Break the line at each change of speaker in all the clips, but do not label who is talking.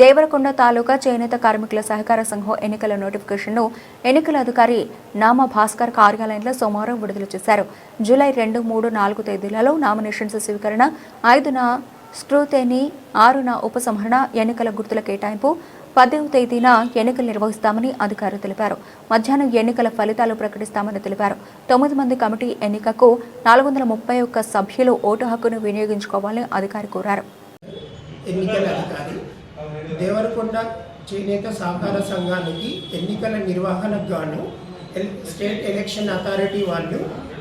దేవరకొండ తాలూకా చేనేత కార్మికుల సహకార సంఘం ఎన్నికల నోటిఫికేషన్ను ఎన్నికల అధికారి నామ భాస్కర్ కార్యాలయంలో సోమవారం విడుదల చేశారు. జూలై 2, 3, 4 తేదీలలో నామినేషన్స్ స్వీకరణ, 5న స్క్రూటెనీ, 6న ఉపసంహరణ, ఎన్నికల గుర్తుల కేటాయింపు, 10వ తేదీన ఎన్నికలు నిర్వహిస్తామని అధికారులు తెలిపారు. మధ్యాహ్నం ఎన్నికల ఫలితాలు ప్రకటిస్తామని తెలిపారు. 9 మంది కమిటీ ఎన్నికకు 431 సభ్యులు ఓటు హక్కును వినియోగించుకోవాలని అధికారి కోరారు.
ఎన్నికల అధికారి దేవరకొండ చేనేత సహకార సంఘానికి ఎన్నికల నిర్వహణకు గాను స్టేట్ ఎలక్షన్ అథారిటీ వాళ్ళు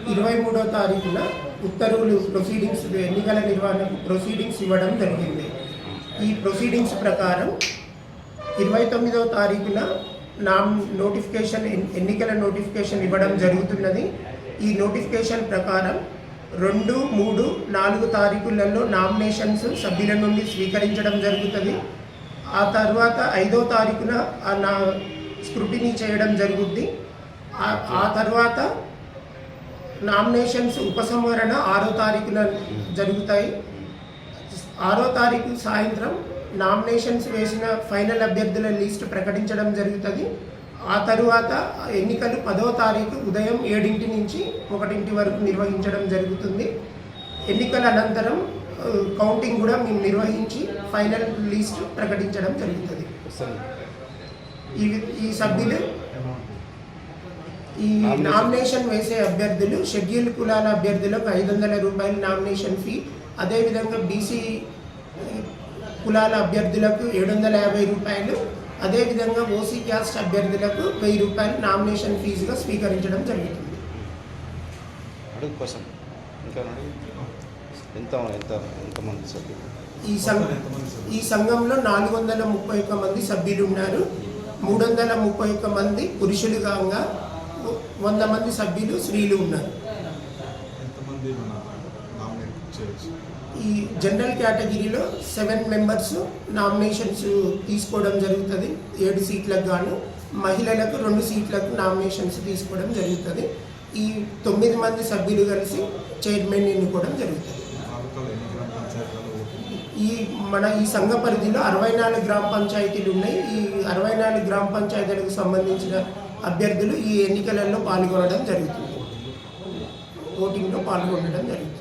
23వ తారీఖున ఉత్తర్వులు ప్రొసీడింగ్స్ ఎన్నికల నిర్వహణకు ప్రొసీడింగ్స్ ఇవ్వడం జరిగింది. ఈ ప్రొసీడింగ్స్ ప్రకారం 29వ తారీఖున ఎన్నికల నోటిఫికేషన్ ఇవ్వడం జరుగుతున్నది. ఈ నోటిఫికేషన్ ప్రకారం 2, 3, 4 తారీఖులలో నామినేషన్స్ సభ్యుల నుండి స్వీకరించడం జరుగుతుంది. ఆ తర్వాత 5వ తారీఖున స్క్రూటినీ చేయడం జరుగుద్ది. ఆ తర్వాత నామినేషన్స్ ఉపసంహరణ 6వ తారీఖున జరుగుతాయి. 6వ తారీఖు సాయంత్రం నామినేషన్స్ వేసిన ఫైనల్ అభ్యర్థుల లిస్టు ప్రకటించడం జరుగుతుంది. ఆ తరువాత ఎన్నికలు 10వ తారీఖు ఉదయం 7 నుంచి 1 వరకు నిర్వహించడం జరుగుతుంది. ఎన్నికల అనంతరం కౌంటింగ్ కూడా మేము నిర్వహించి ఫైనల్ లిస్ట్ ప్రకటించడం జరుగుతుంది. ఈ సభ్యులు ఈ నామినేషన్ వేసే అభ్యర్థులు షెడ్యూల్ కులాల అభ్యర్థులకు 500 రూపాయలు నామినేషన్ ఫీ, అదేవిధంగా బీసీ కులాల అభ్యర్థులకు 750 రూపాయలు, అదేవిధంగా ఓసీ క్యాస్ట్ అభ్యర్థులకు 1000 రూపాయలు నామినేషన్ ఫీజుగా స్వీకరించడం జరుగుతుంది. ఈ సంఘంలో 431 మంది సభ్యులు ఉన్నారు. 331 మంది పురుషులు కాగా 100 మంది సభ్యులు స్త్రీలు ఉన్నారు. ఈ జనరల్ కేటగిరీలో 7 మెంబర్స్ నామినేషన్స్ తీసుకోవడం జరుగుతుంది. 7 సీట్లకు గాను మహిళలకు 2 సీట్లకు నామినేషన్స్ తీసుకోవడం జరుగుతుంది. ఈ 9 మంది సభ్యులు కలిసి చైర్మన్ ఎన్నుకోవడం జరుగుతుంది. ఈ సంఘ పరిధిలో 64 గ్రామ పంచాయతీలు ఉన్నాయి. ఈ 64 గ్రామ పంచాయతీలకు సంబంధించిన అభ్యర్థులు ఈ ఎన్నికలలో పాల్గొనడం జరుగుతుంది. ఓటింగ్లో పాల్గొనడం జరుగుతుంది.